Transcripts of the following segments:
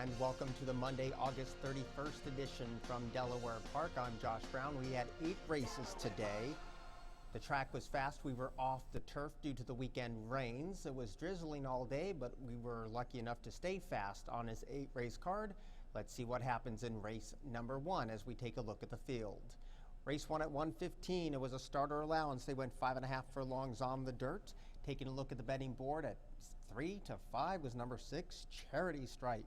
And welcome to the Monday, August 31st edition from Delaware Park. I'm Josh Brown. We had 8 races today. The track was fast. We were off the turf due to the weekend rains. It was drizzling all day, but we were lucky enough to stay fast on his 8-race card. Let's see what happens in race number 1 as we take a look at the field. Race 1 at 1:15, it was a starter allowance. They went 5.5 furlongs on the dirt. Taking a look at the betting board at 3 to 5 was number 6, Charity Stripe.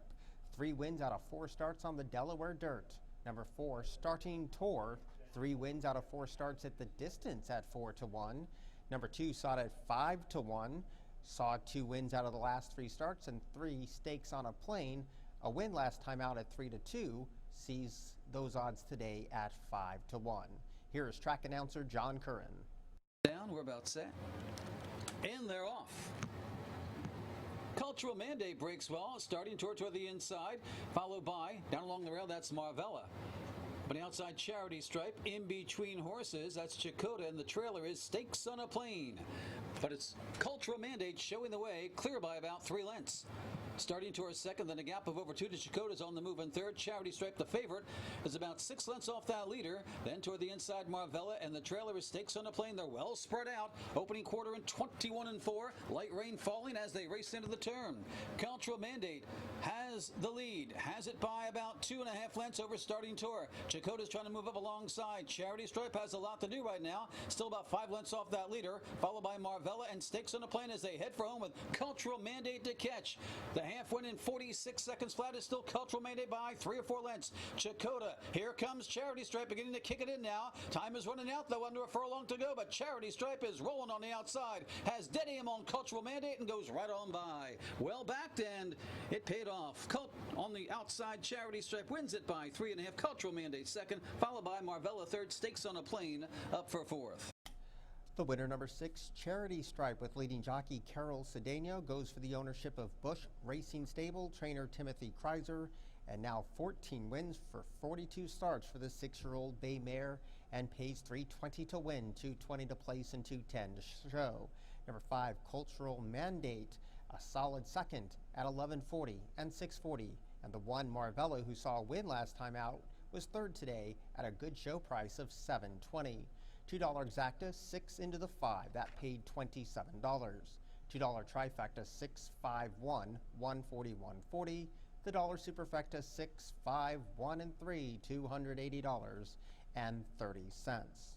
3 wins out of 4 starts on the Delaware dirt. Number 4, Starting Tour. 3 wins out of 4 starts at the distance at 4 to 1. Number 2 saw it at 5 to 1. Saw 2 wins out of the last 3 starts and 3 stakes on a plane. A win last time out at 3 to 2. Sees those odds today at 5 to 1. Here is track announcer John Curran. Down, we're about set. And they're off. Cultural Mandate breaks well, starting toward the inside, followed by, down along the rail, that's Marvella. On the outside, Charity Stripe. In between horses, that's Chakota, and the trailer is Stakes on a Plane. But it's Cultural Mandate showing the way, clear by about 3 lengths. Starting toward second, then a gap of over 2 to Chakota's on the move in third. Charity Stripe, the favorite, is about 6 lengths off that leader. Then toward the inside, Marvella, and the trailer is Stakes on a Plane. They're well spread out. Opening quarter in 21 4. Light rain falling as they race into the turn. Cultural Mandate has the lead. Has it by about 2.5 lengths over Starting Tour. Chakota's trying to move up alongside. Charity Stripe has a lot to do right now. Still about 5 lengths off that leader. Followed by Marvella and Stakes on a Plane as they head for home with Cultural Mandate to catch. The half win in 46 seconds flat is still Cultural Mandate by 3 or 4 lengths. Chakota, here comes Charity Stripe beginning to kick it in now. Time is running out though, under a furlong to go, but Charity Stripe is rolling on the outside. Has dead aim on Cultural Mandate and goes right on by. Well backed and it paid off. On the outside, Charity Stripe wins it by 3.5. Cultural Mandate second, followed by Marvella third. Stakes on a Plane up for fourth. The winner, number 6, Charity Stripe, with leading jockey Carol Cedeno, goes for the ownership of Bush Racing Stable, trainer Timothy Kreiser, and now 14 wins for 42 starts for the 6-year-old bay mare, and pays $320 to win, $220 to place, and $210 to show. Number 5, Cultural Mandate, a solid second at $11.40 and $6.40, and the 1, Marvella, who saw a win last time out, was third today at a good show price of $7.20. $2 exacta, 6 into the 5. That paid $27. $2 trifecta, 6, 5, 1, 140, 140. The dollar superfecta, 6, 5, 1, and 3, $280 and 30 cents.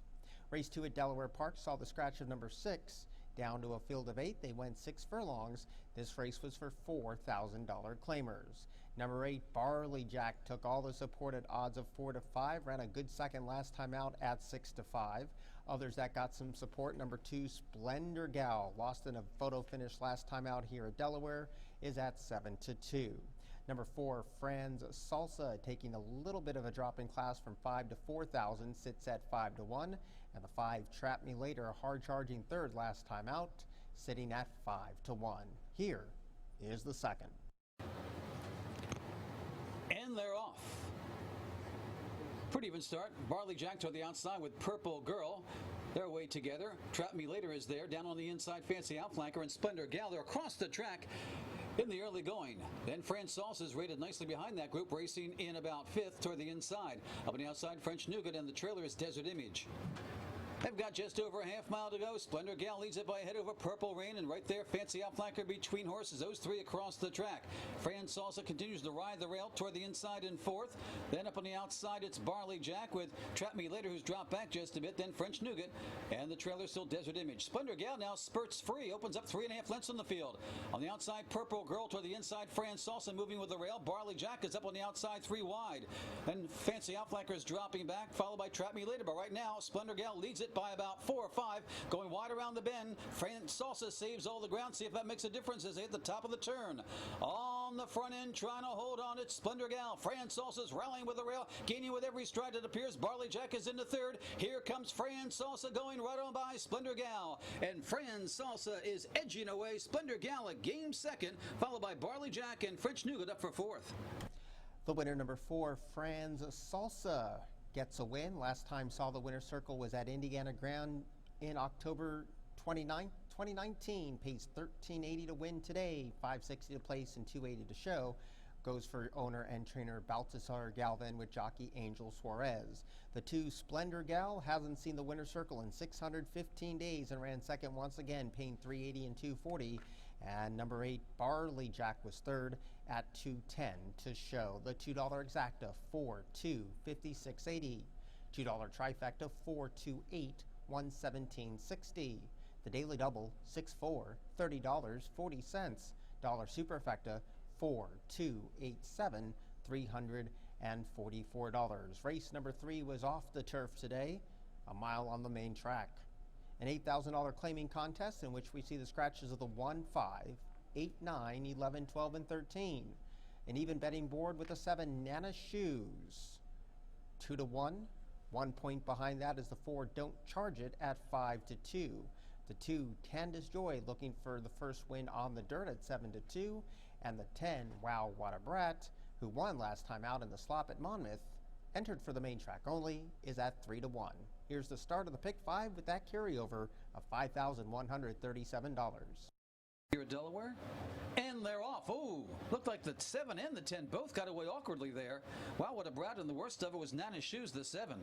Race 2 at Delaware Park saw the scratch of number 6. Down to a field of 8, they went 6 furlongs. This race was for $4,000 claimers. Number 8, Barley Jack, took all the supported odds of 4 to 5, ran a good second last time out at 6 to 5. Others that got some support, number 2, Splendor Gal, lost in a photo finish last time out here at Delaware, is at 7 to 2. Number 4, Franz Salsa, taking a little bit of a drop in class from 5 to 4,000, sits at 5 to 1. And the 5, Trap Me Later, a hard-charging third last time out, sitting at 5 to 1. Here is the second. And they're off. Pretty even start. Barley Jack to the outside with Purple Girl. They're away together. Trap Me Later is there. Down on the inside, Fancy Outflanker and Splendor Gal. They're across the track in the early going. Then French Sauce is rated nicely behind that group, racing in about 5th toward the inside. Up on the outside, French Nougat, and the trailer is Desert Image. They've got just over a half mile to go. Splendor Gal leads it by a head over Purple Rain, and right there, Fancy Outflanker between horses. Those 3 across the track. Fran Salsa continues to ride the rail toward the inside in 4th. Then up on the outside, it's Barley Jack with Trap Me Later, who's dropped back just a bit. Then French Nougat, and the trailer still Desert Image. Splendor Gal now spurts free, opens up 3.5 lengths on the field. On the outside, Purple Girl toward the inside. Fran Salsa moving with the rail. Barley Jack is up on the outside, 3 wide. Then Fancy Outflanker is dropping back, followed by Trap Me Later. But right now, Splendor Gal leads it by about 4 or 5, going wide around the bend. Fran Salsa saves all the ground. See if that makes a difference as they hit the top of the turn. On the front end, trying to hold on, it's Splendor Gal. Fran Salsa's rallying with the rail, gaining with every stride it appears. Barley Jack is into 3rd. Here comes Fran Salsa going right on by Splendor Gal. And Fran Salsa is edging away. Splendor Gal a game 2nd, followed by Barley Jack and French Nougat up for 4th. The winner, number 4, Franz Salsa, gets a win. Last time saw the winner's circle was at Indiana Grand in October 29th, 2019. Pays $13.80 to win today, $5.60 to place, and $2.80 to show. goes for owner and trainer Baltasar Galvin with jockey Angel Suarez. The 2 Splendor Gal hasn't seen the winner's circle in 615 days and ran second once again, paying $3.80 and $2.40. And number 8 Barley Jack was third at $2.10 to show. The $2 exacta 4-2 56.80. $2 trifecta 4-2-8 117.60. The daily double 6-4 $30.40. Dollar superfecta 4-2-8-7 $344. Race number 3 was off the turf today, a mile on the main track. An $8,000 claiming contest in which we see the scratches of the 1, 5, 8, 9, 11, 12, and 13. An even betting board with the 7 Nana Shoes. 2-1. 1 point behind that is the 4 Don't Charge It at 5-2. The 2 Tanda's Joy looking for the first win on the dirt at 7-2. And the 10 Wow What a Brat, who won last time out in the slop at Monmouth, entered for the main track only, is at 3-1. Here's the start of the pick 5 with that carryover of $5,137. Here at Delaware, and they're off. Ooh, looked like the 7 and the 10 both got away awkwardly there. Wow, what a brat, and the worst of it was Nana's Shoes, the 7.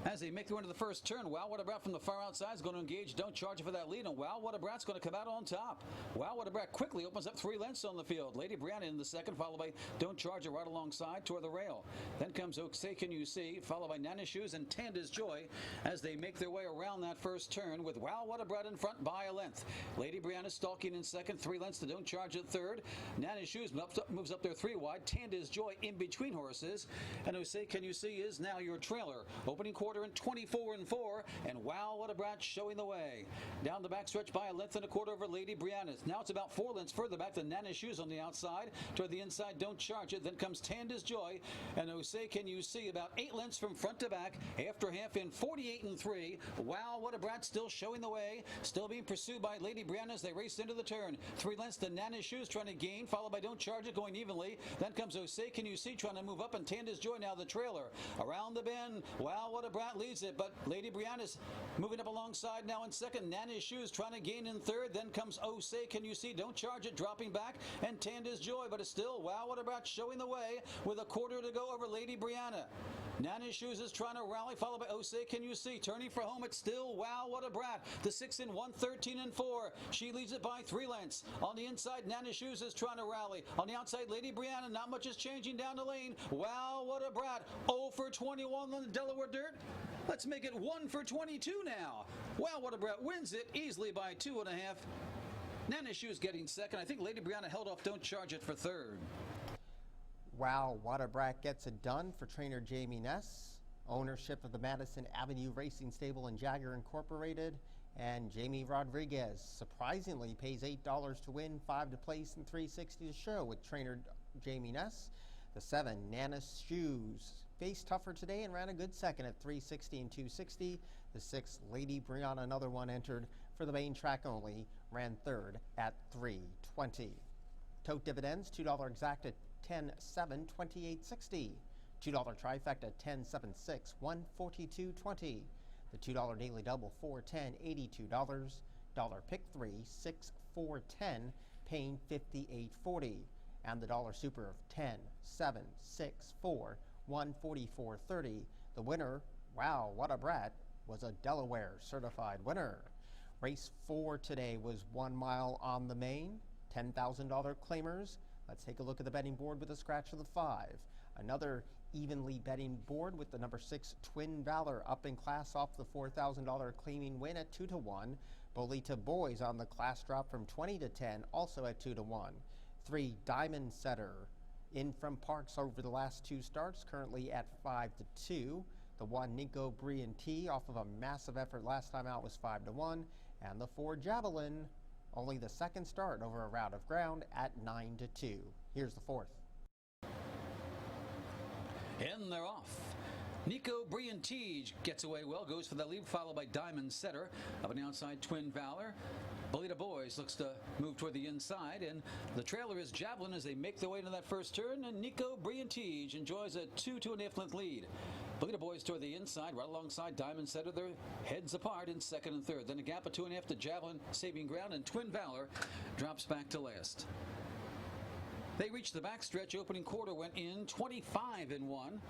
As they make their way into the first turn, Wow What a Brat from the far outside is going to engage. Don't Charge It for that lead, and Wow What a Brat's going to come out on top. Wow What a Brat quickly opens up 3 lengths on the field. Lady Brianna in the second, followed by Don't Charge It right alongside toward the rail. Then comes Oh Say Can You See, followed by Nana's Shoes and Tanda's Joy as they make their way around that first turn with Wow What a Brat in front by a length. Lady Brianna stalking in second, 3 lengths to Don't Charge It third. Nana's Shoes moves up there 3 wide. Tanda's Joy in between horses. And Oh Say Can You See is now your trailer. Opening quarter in 24-4, and Wow What a Brat showing the way. Down the backstretch by a length and a quarter over Lady Brianna's. Now it's about 4 lengths further back than Nana's Shoes on the outside. Toward the inside, Don't Charge It. Then comes Tanda's Joy. And Oh Say Can You See about 8 lengths from front to back. After half in 48-3. Wow What a Brat still showing the way. Still being pursued by Lady Brianna as they race into the turn. 3 lengths to Nana's Shoes trying to gain, followed by Don't Charge It going evenly. Then comes Oh Say Can You See trying to move up, and Tanda's Joy now the trailer. Around the bend, Wow What a Brat leads it, but Lady Brianna's moving up alongside now in second. Nana's Shoes trying to gain in third. Then comes Oh Say Can You See, Don't Charge It dropping back, and Tanda's Joy, but it's still Wow What a Brat showing the way with a quarter to go over Lady Brianna. Nana's Shoes is trying to rally, followed by Oh Say Can You See. Turning for home, it's still Wow What a Brat. The 6 in 113-4. She leads it by 3 lengths. On the inside, Nana's Shoes is trying to rally. On the outside, Lady Brianna, not much is changing down the lane. Wow What a Brat. 0 for 21 on the Delaware dirt. Let's make it 1 for 22 now. Wow What a Brat wins it easily by 2.5. Nana's Shoes getting second. I think Lady Brianna held off Don't Charge It for third. Wow What a Brat gets it done for trainer Jamie Ness. Ownership of the Madison Avenue Racing Stable and Jagger Incorporated. And Jamie Rodriguez surprisingly pays $8 to win, 5 to place, and $3.60 to show with trainer Jamie Ness. The 7 Nana's Shoes faced tougher today and ran a good second at $3.60 and $2.60. The 6 Lady Brianna, another one, entered for the main track only, ran third at $3.20. Tote dividends, $2 exacta 10.7 28.60. $2 trifecta 10.76 142.20. The $2 daily double 4.10 $82. Dollar pick 3 6 4 10 paying 58.40. And the dollar super of 10 7 6 4 144.30. The winner, Wow What a Brat, was a Delaware certified winner. Race 4 today was 1 mile on the main. $10,000 claimers. Let's take a look at the betting board with a scratch of the 5. Another evenly betting board with the number 6 Twin Valor up in class off the $4,000 claiming win at 2-1. Bolita Boys on the class drop from 20 to 10, also at 2-1. 3 Diamond Setter in from Parks over the last 2 starts, currently at 5-2. The 1 Nico Brianti off of a massive effort last time out was 5-1. And the 4 Javelin, only the second start over a route of ground at 9-2. Here's the 4th. And they're off. Nico Briantige gets away well, goes for the lead, followed by Diamond Setter of an outside Twin Valor. Bolita Boys looks to move toward the inside, and the trailer is Javelin as they make their way into that first turn, and Nico Briantige enjoys a 2.5 length lead. Bolita Boys toward the inside, right alongside Diamond Setter. Their heads apart in second and third. Then a gap of 2.5 to Javelin saving ground, and Twin Valor drops back to last. They reached the backstretch. Opening quarter went in 25 and 1.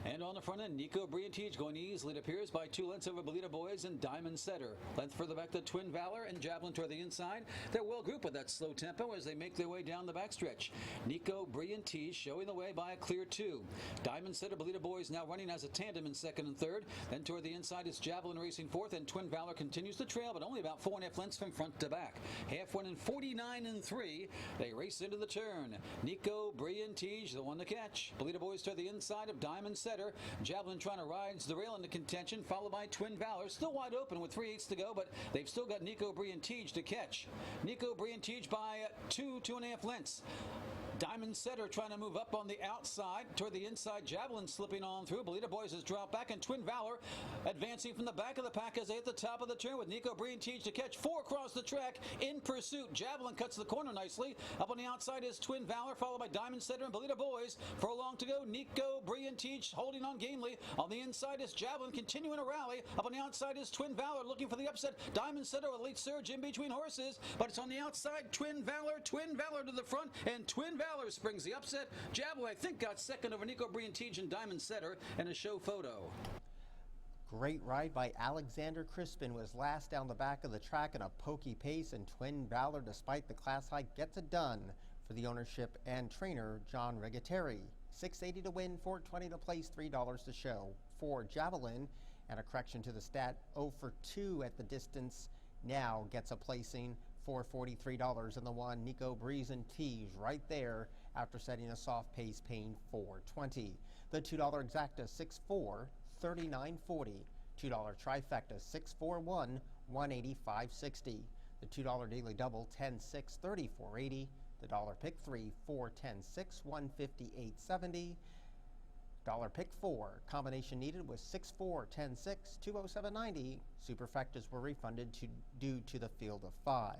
And on the front end, Nico Briantige going easily, it appears, by 2 lengths over Bolita Boys and Diamond Setter. Length further back to Twin Valor and Javelin toward the inside. They're well grouped with that slow tempo as they make their way down the backstretch. Nico Briantige showing the way by a clear 2. Diamond Setter, Bolita Boys now running as a tandem in second and third. Then toward the inside is Javelin racing fourth, and Twin Valor continues to trail, but only about 4.5 lengths from front to back. Half one and 49 and 3. They race into the turn. Nico Briantige, the one to catch. Bolita Boys toward the inside of Diamond Setter. Javelin trying to ride the rail into contention, followed by Twin Valor. Still wide open with 3/8 to go, but they've still got Nico Briantige to catch. Nico Briantige by 2.5 lengths. Diamond Setter trying to move up on the outside toward the inside. Javelin slipping on through. Bolita Boys has dropped back, and Twin Valor advancing from the back of the pack as they hit the top of the turn with Nico Briantige to catch. 4 across the track in pursuit. Javelin cuts the corner nicely. Up on the outside is Twin Valor, followed by Diamond Setter and Bolita Boys. For a long to go, Nico Briantige holding on gamely. On the inside is Javelin continuing a rally. Up on the outside is Twin Valor looking for the upset. Diamond Setter a late surge in between horses, but it's on the outside. Twin Valor to the front, and Twin Valor springs the upset. Javelin, I think, got second over Nico Briantige and Diamond Setter in a show photo. Great ride by Alexander Crispin was last down the back of the track in a pokey pace, and Twin Valor, despite the class hike, gets it done for the ownership and trainer John Rigateri. $6.80 to win, $4.20 to place, $3 to show. For Javelin, and a correction to the stat, 0 for 2 at the distance, now gets a placing for $43, and the one Nico Briantige right there after setting a soft pace, paying $4.20. The $2 exacta 6-4, $39.40. $2 trifecta 6-4-1, $185.60. The $2 daily double 10-6, $34.80. The dollar pick 3, 4-10-6, $158.70. Dollar pick 4 combination needed was 6-4, 10-6, $207.90. Superfectas were refunded due to the field of 5.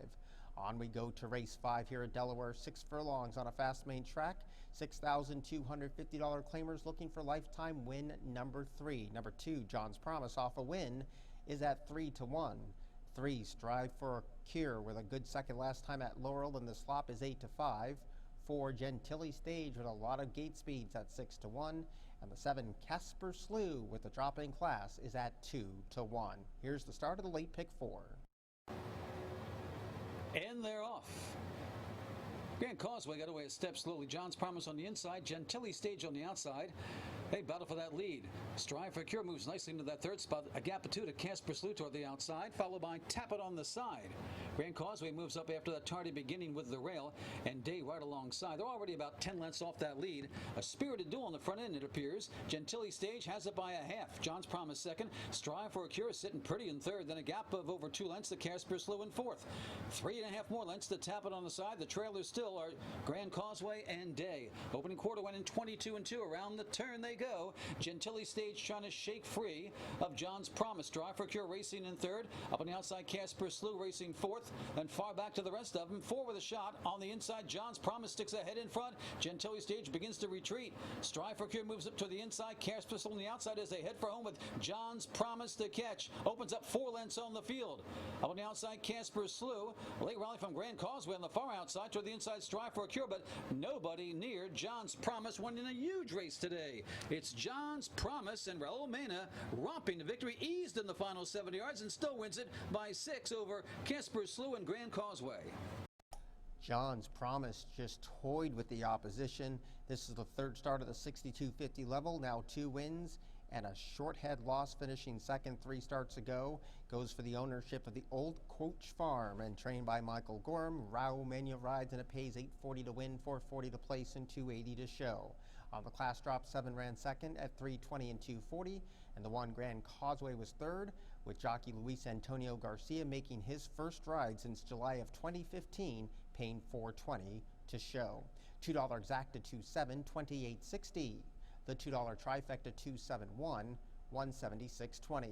On we go to race 5 here at Delaware. 6 furlongs on a fast main track. $6,250 claimers looking for lifetime win number 3. Number 2, John's Promise, off a win, is at 3-1. 3, Strive for a Cure, with a good second last time at Laurel, and the slop is 8-5. 4, Gentilly Stage with a lot of gate speeds at 6-1. And the 7, Casper Slew, with the drop in class, is at 2-1. Here's the start of the late pick 4. And they're off. Grand Causeway got away a step slowly. John's Promise on the inside. Gentilly Stage on the outside. They battle for that lead. Strive for Cure moves nicely into that third spot. A gap of 2 to Casper Slew toward the outside, followed by Tap It on the side. Grand Causeway moves up after that tardy beginning with the rail, and Day right alongside. They're already about 10 lengths off that lead. A spirited duel on the front end, it appears. Gentilly Stage has it by a half. John's Promise second. Strive for a Cure sitting pretty in third. Then a gap of over 2 lengths to Casper Slew in fourth. 3.5 more lengths to Tap It on the side. The trailers still are Grand Causeway and Day. Opening quarter went in 22-2. Around the turn they go. Gentilly Stage trying to shake free of John's Promise. Strive for Cure racing in third. Up on the outside, Casper Slew racing fourth. Then far back to the rest of them. 4 with a shot. On the inside, John's Promise sticks ahead in front. Gentilly Stage begins to retreat. Strive for Cure moves up to the inside. Casper Slew on the outside as they head for home with John's Promise to catch. Opens up 4 lengths on the field. Up on the outside, Casper Slew. Late rally from Grand Causeway on the far outside. Toward the inside, Strive for a Cure, but nobody near John's Promise, won in a huge race today. It's John's Promise, and Raul Mena romping the victory, eased in the final 70 yards, and still wins it by 6 over Casper Slew and Grand Causeway. John's Promise just toyed with the opposition. This is the third start of the 6250 level, now 2 wins and a short head loss, finishing second 3 starts ago. Goes for the ownership of the Old Coach Farm and trained by Michael Gorham. Raul Mena rides, and it pays $8.40 to win, $4.40 to place, and $2.80 to show. On the class drop, 7 ran second at $3.20 and $2.40, and the 1 Grand Causeway was third, with jockey Luis Antonio Garcia making his first ride since July of 2015, paying $4.20 to show. $2 exacta 2.7, $28.60. The $2 trifecta 2.71, $176.20.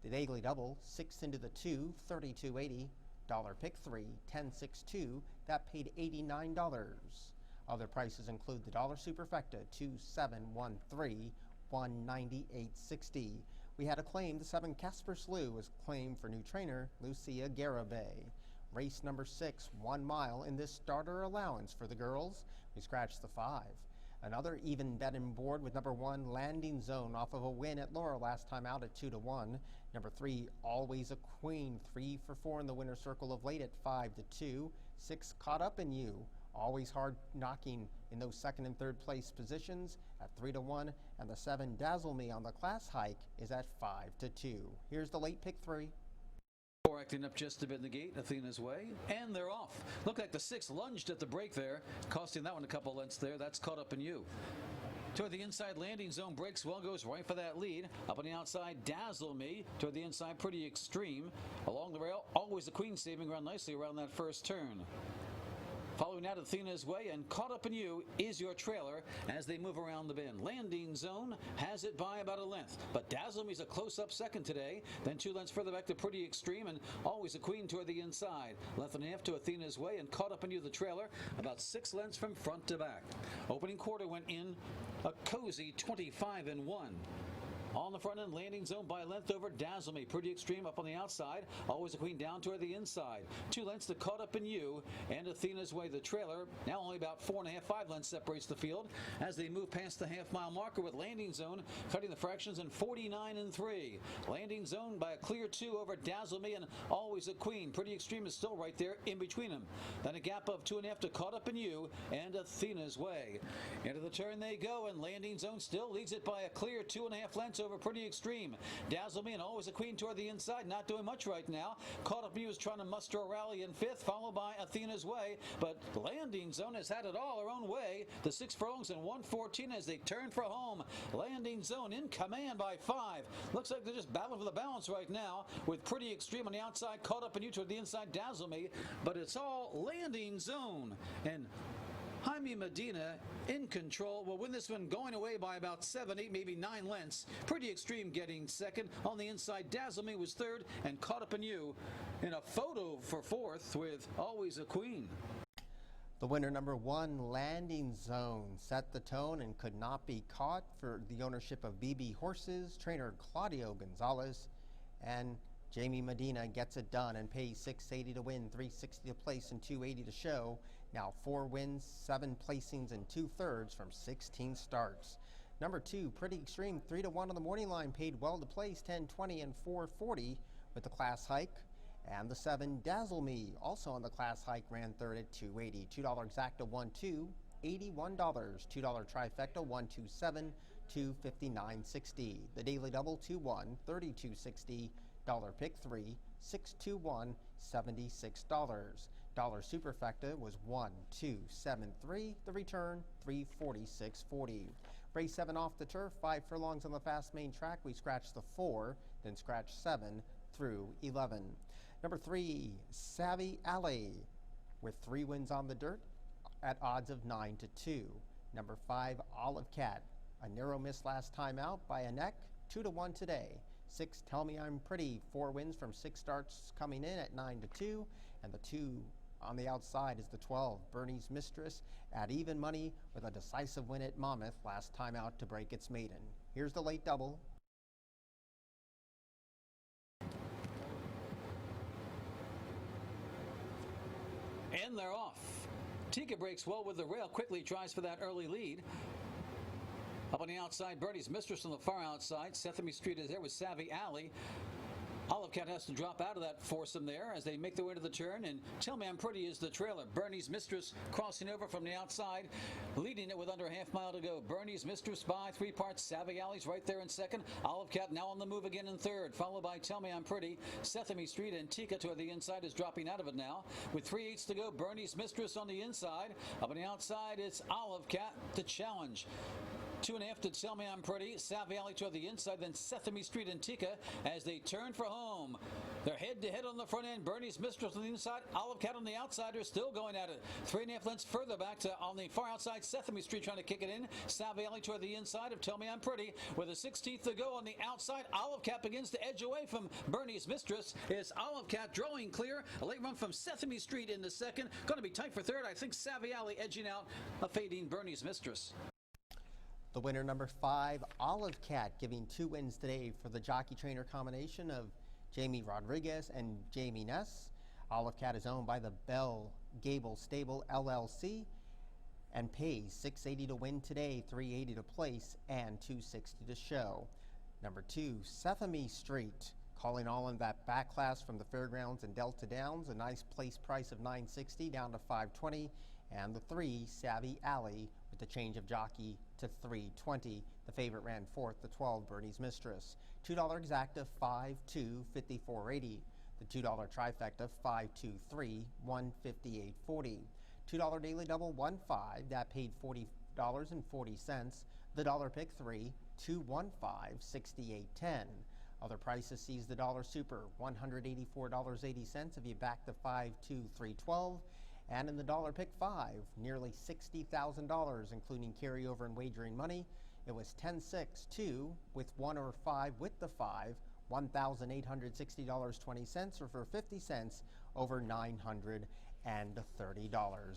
The daily double 6 into the 2, $32.80. Dollar pick 3, $10.62. That paid $89. Other prices include the dollar superfecta 2.713, $198.60. We had a claim. The 7 Casper Slew was claimed for new trainer Lucia Garibay. Race number 6, 1 mile in this starter allowance for the girls. We scratched the 5. Another even bet and board with number 1, Landing Zone, off of a win at Laura last time out at 2-1. Number 3, Always a Queen, 3 for 4 in the winner's circle of late at 5-2. 6, Caught Up in You, always hard knocking in those second and third place positions at 3-1. And the 7, Dazzle Me, on the class hike is at 5-2. Here's the late pick 3. Four acting up just a bit in the gate, Athena's Way, and they're off. Looked like the 6 lunged at the break there, costing that one a couple lengths there. That's Caught Up in You. Toward the inside, Landing Zone breaks well, goes right for that lead. Up on the outside, Dazzle Me. Toward the inside, Pretty Extreme. Along the rail, Always the Queen saving ground nicely around that first turn. Following that, Athena's Way and Caught Up in You is your trailer as they move around the bend. Landing Zone has it by about a length, but Dazzle Me's a close-up second today. Then 2 lengths further back to Pretty Extreme and Always a Queen toward the inside. Length and a half to Athena's Way and Caught Up in You, the trailer, about 6 lengths from front to back. Opening quarter went in a cozy 25-1. On the front end, Landing Zone by a length over Dazzle Me. Pretty Extreme up on the outside. Always a Queen down toward the inside. 2 lengths to Caught Up in You and Athena's Way, the trailer. Now only about 4.5, 5 lengths separates the field as they move past the half-mile marker with Landing Zone cutting the fractions in 49-3. Landing Zone by a clear 2 over Dazzle Me and Always a Queen. Pretty Extreme is still right there in between them. Then a gap of 2.5 to Caught Up in You and Athena's Way. Into the turn they go, and Landing Zone still leads it by a clear 2.5 lengths over Pretty Extreme. Dazzle Me and Always a Queen toward the inside, not doing much right now. Caught Up in You is trying to muster a rally in 5th, followed by Athena's Way, but Landing Zone has had it all her own way. The 6 furlongs and 1:14 as they turn for home. Landing Zone in command by 5. Looks like they're just battling for the balance right now, with Pretty Extreme on the outside, Caught Up in You toward the inside, Dazzle Me, but it's all Landing Zone. And Jaime Medina in control will win this one, going away by about 7, 8, maybe 9 lengths. Pretty Extreme getting second. On the inside, Dazzle Me was third, and Caught Up in You in a photo for 4th with Always a Queen. The winner, number 1, Landing Zone, set the tone and could not be caught for the ownership of BB Horses. Trainer Claudio Gonzalez, and Jamie Medina gets it done and pays $680 to win, $360 to place, and $280 to show. Now 4 wins, 7 placings, and 2/3 from 16 starts. Number 2, Pretty Extreme, 3-1 on the morning line, paid well to place, 10-20 and 440 with the class hike. And the 7, Dazzle Me, also on the class hike, ran third at $280. $2 exacta, 1-2, $81. $2 trifecta, 127, $259.60. The daily double, 2-1, $32.60. Dollar pick 3, 621, $76. Dollar superfecta was 1273. The return 346.40. Race 7 off the turf, 5 furlongs on the fast main track. We scratched the 4, then scratched 7 through 11. Number 3, Savvy Alley, with 3 wins on the dirt at odds of 9-2. Number 5, Olive Cat, a narrow miss last time out by a neck, 2-1 today. 6, Tell Me I'm Pretty, 4 wins from 6 starts coming in at 9-2. And the 2 on the outside is the 12, Bernie's Mistress, at even money with a decisive win at Monmouth last time out to break its maiden. Here's the late double. And they're off. Tika breaks well with the rail, quickly tries for that early lead. Up on the outside, Bernie's Mistress on the far outside. Sesame Street is there with Savvy Alley. Olive Cat has to drop out of that foursome there as they make their way to the turn, and Tell Me I'm Pretty is the trailer. Bernie's Mistress crossing over from the outside, leading it with under a half mile to go. Bernie's Mistress by 3 parts. Savvy Alley's right there in second. Olive Cat now on the move again in third, followed by Tell Me I'm Pretty. Sesame Street and Tika toward the inside is dropping out of it now. With 3/8 to go, Bernie's Mistress on the inside. Up on the outside, it's Olive Cat to challenge. 2.5 to Tell Me I'm Pretty. Savvy Alley toward the inside, then Sesame Street and Tika as they turn for home. They're head-to-head on the front end. Bernie's Mistress on the inside. Olive Cat on the outside are still going at it. 3.5 lengths further back to on the far outside. Sesame Street trying to kick it in. Savvy Alley toward the inside of Tell Me I'm Pretty. With a 16th to go on the outside, Olive Cat begins to edge away from Bernie's Mistress. Is Olive Cat drawing clear. A late run from Sesame Street in the second. Going to be tight for third. I think Savvy Alley edging out a fading Bernie's Mistress. The winner, number 5, Olive Cat, giving 2 wins today for the jockey trainer combination of Jamie Rodriguez and Jamie Ness. Olive Cat is owned by the Bell Gable Stable LLC and pays $680 to win today, $380 to place, and $260 to show. Number 2, Sesame Street, calling all in that back class from the fairgrounds in Delta Downs, a nice place price of $960 down to $520, and the 3, Savvy Alley, with the change of jockey to $320. The favorite ran fourth, the 12, Bernie's Mistress. $2 exacta, $5-2, $54.80. The $2 trifecta, $5-2-3, $158.40. $2 daily double, 1-5, that paid $40.40. The dollar pick 3, $2-1-5, $68.10. Other prices sees the dollar super, $184.80 if you back the 5-2, $312. And in the dollar pick 5, nearly $60,000, including carryover and wagering money. It was 10-6-2 with 1 or 5 with the 5, $1,860.20, or for 50 cents over $930.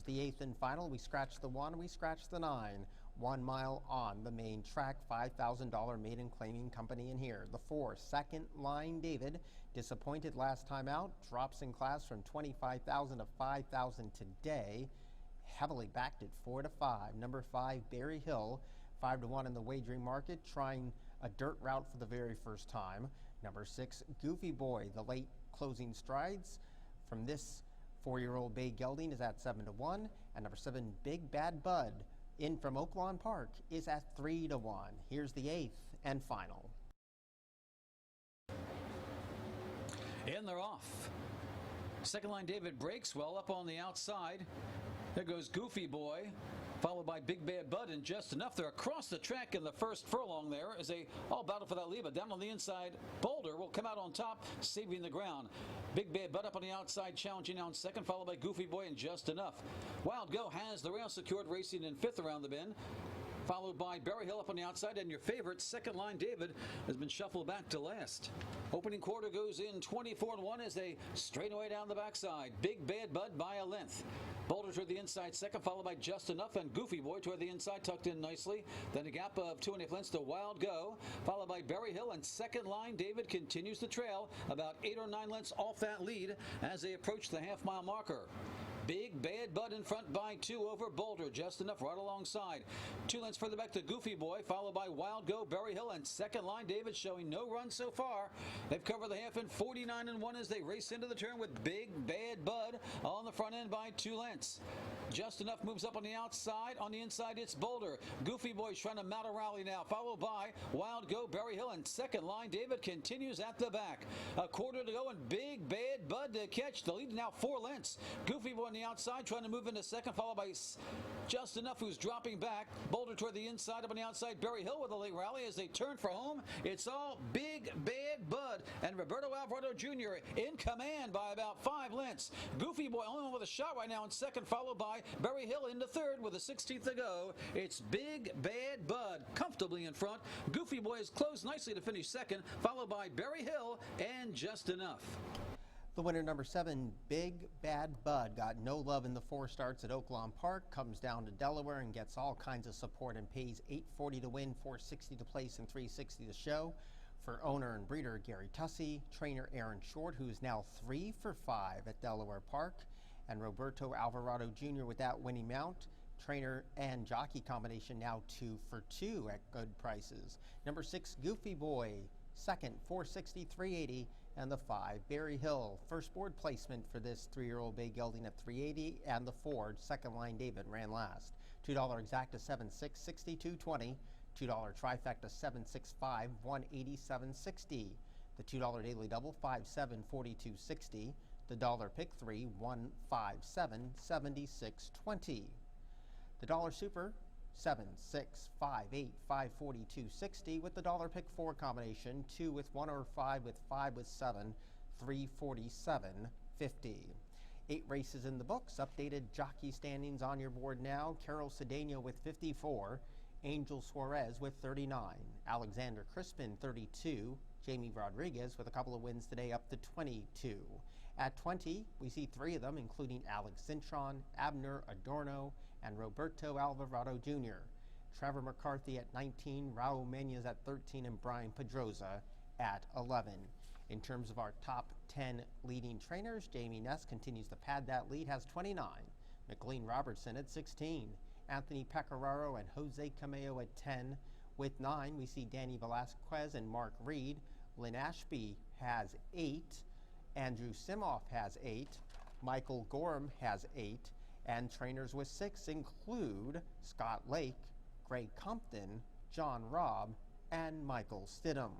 The 8th and final, we scratched the 1, we scratched the 9. 1 mile on the main track, $5,000 maiden claiming company in here. The 4, Second Line David, disappointed last time out, drops in class from 25,000 to 5,000 today. Heavily backed at 4 to 5. Number 5, Berry Hill, 5 to 1 in the wagering market, trying a dirt route for the very first time. Number 6, Goofy Boy, the late closing strides from this 4-year-old bay gelding is at 7 to 1, and number 7, Big Bad Bud, in from Oaklawn Park, is at 3 to 1. Here's the 8th and final. And they're off. Second Line David breaks well up on the outside. There goes Goofy Boy, followed by Big Bad Bud, and just enough. They're across the track in the first furlong there as they all battle for that lead. But down on the inside, Boulder will come out on top, saving the ground. Big Bad Bud up on the outside, challenging now in second, followed by Goofy Boy, and just enough. Wild Go has the rail secured, racing in fifth around the bend, followed by Berry Hill up on the outside, and your favorite, Second Line David, has been shuffled back to last. Opening quarter goes in 24-1 as they straight away down the backside. Big Bad Bud by a length. Boulder toward the inside second, followed by Just Enough, and Goofy Boy toward the inside, tucked in nicely. Then a gap of 2.5 lengths to Wild Go, followed by Berry Hill, and Second Line David continues to trail about 8 or 9 lengths off that lead as they approach the half-mile marker. Big Bad Bud in front by 2 over Boulder. Just Enough right alongside. 2 lengths further back to Goofy Boy, followed by Wild Go, Berry Hill, and Second Line David showing no run so far. They've covered the half in 49-1 as they race into the turn with Big Bad Bud on the front end by 2 lengths. Just Enough moves up on the outside. On the inside, it's Boulder. Goofy Boy's trying to mount a rally now, followed by Wild Go, Berry Hill, and Second Line David continues at the back. A quarter to go, and Big Bad Bud to catch. The lead now 4 lengths. Goofy Boy on the outside trying to move into second, followed by Just Enough, who's dropping back. Boulder toward the inside, up on the outside. Berry Hill with a late rally as they turn for home. It's all Big Bad Bud and Roberto Alvarado Jr. in command by about 5 lengths. Goofy Boy only one with a shot right now in second, followed by Berry Hill into third with a 16th to go. It's Big Bad Bud comfortably in front. Goofy Boy is closed nicely to finish second, followed by Berry Hill and Just Enough. The winner, number 7, Big Bad Bud, got no love in the 4 starts at Oaklawn Park, comes down to Delaware and gets all kinds of support and pays $840 to win, $460 to place, and $360 to show. For owner and breeder Gary Tussey, trainer Aaron Short, who is now 3 for 5 at Delaware Park, and Roberto Alvarado Jr. with that winning mount. Trainer and jockey combination now 2 for 2 at good prices. Number 6, Goofy Boy, second, $460, $380. And the 5, Berry Hill, first board placement for this 3-year-old bay gelding at $380, and the 4, Second Line David, ran last. $2 exacta, $7.6, $62.20. $2 trifecta, $7.65, $187.60. The $2 daily double, $5.7, $42.60. The dollar pick 3, $157, $76.20. The dollar super, 7, 6, 5, 8, 5, 42, 60 with the dollar pick 4 combination, 2 with 1 or 5 with 5 with 7, 347, 50. 8 races in the books. Updated jockey standings on your board now. Carol Cedeno with 54, Angel Suarez with 39, Alexander Crispin 32, Jamie Rodriguez with a couple of wins today up to 22. At 20, we see 3 of them, including Alex Cintron, Abner, Adorno, and Roberto Alvarado Jr. Trevor McCarthy at 19, Raul Menyes at 13, and Brian Pedroza at 11. In terms of our top 10 leading trainers, Jamie Ness continues to pad that lead, has 29. McLean Robertson at 16. Anthony Pecoraro and Jose Cameo at 10. With 9, we see Danny Velasquez and Mark Reed. Lynn Ashby has 8. Andrew Simoff has 8. Michael Gorham has 8. And trainers with 6 include Scott Lake, Greg Compton, John Robb, and Michael Stidham.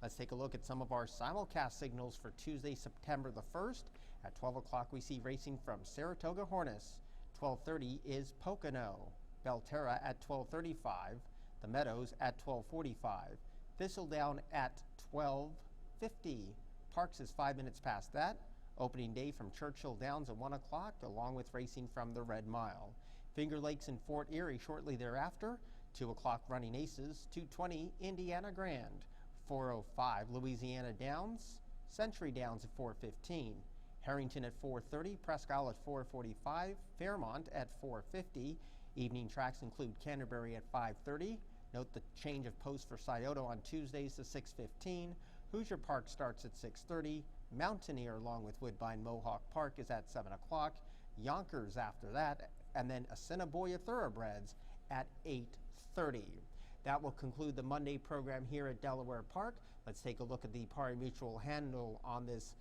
Let's take a look at some of our simulcast signals for Tuesday, September the 1st. At 12 o'clock, we see racing from Saratoga Horness. 12:30 is Pocono. Belterra at 12:35. The Meadows at 12:45. Thistledown at 12:50. Parks is 5 minutes past that. Opening day from Churchill Downs at 1 o'clock, along with racing from the Red Mile. Finger Lakes in Fort Erie shortly thereafter. 2 o'clock Running Aces. 2:20 Indiana Grand. 4:05 Louisiana Downs. Century Downs at 4:15. Harrington at 4:30. Presque Isle at 4:45. Fairmont at 4:50. Evening tracks include Canterbury at 5:30. Note the change of post for Scioto on Tuesdays to 6:15. Hoosier Park starts at 6:30. Mountaineer along with Woodbine Mohawk Park is at 7 o'clock. Yonkers after that, and then Assiniboia Thoroughbreds at 8:30. That will conclude the Monday program here at Delaware Park. Let's take a look at the Pari Mutual handle on this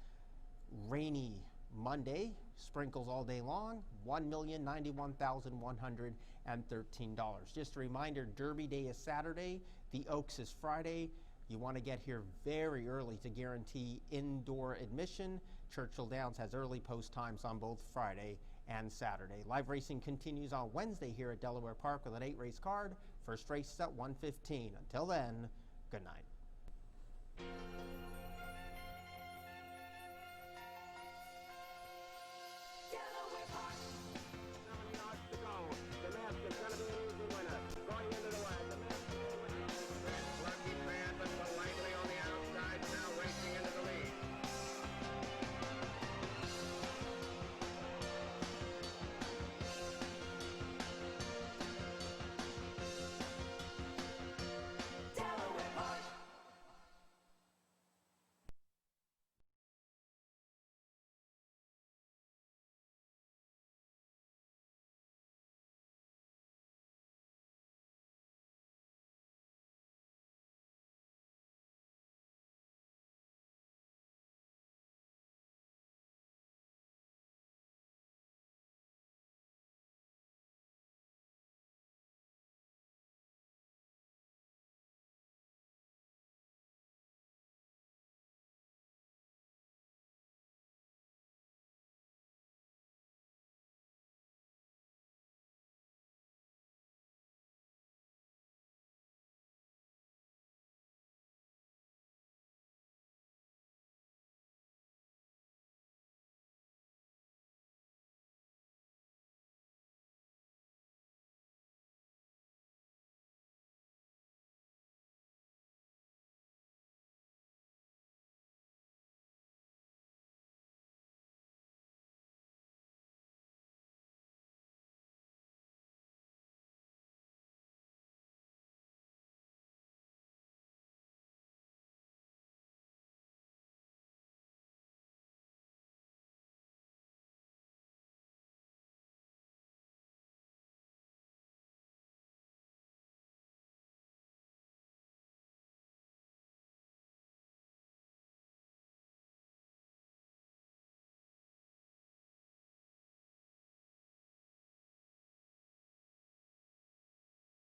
rainy Monday. Sprinkles all day long, $1,091,113. Just a reminder, Derby Day is Saturday, the Oaks is Friday. You want to get here very early to guarantee indoor admission. Churchill Downs has early post times on both Friday and Saturday. Live racing continues on Wednesday here at Delaware Park with an 8-race card. First race is at 1:15. Until then, good night.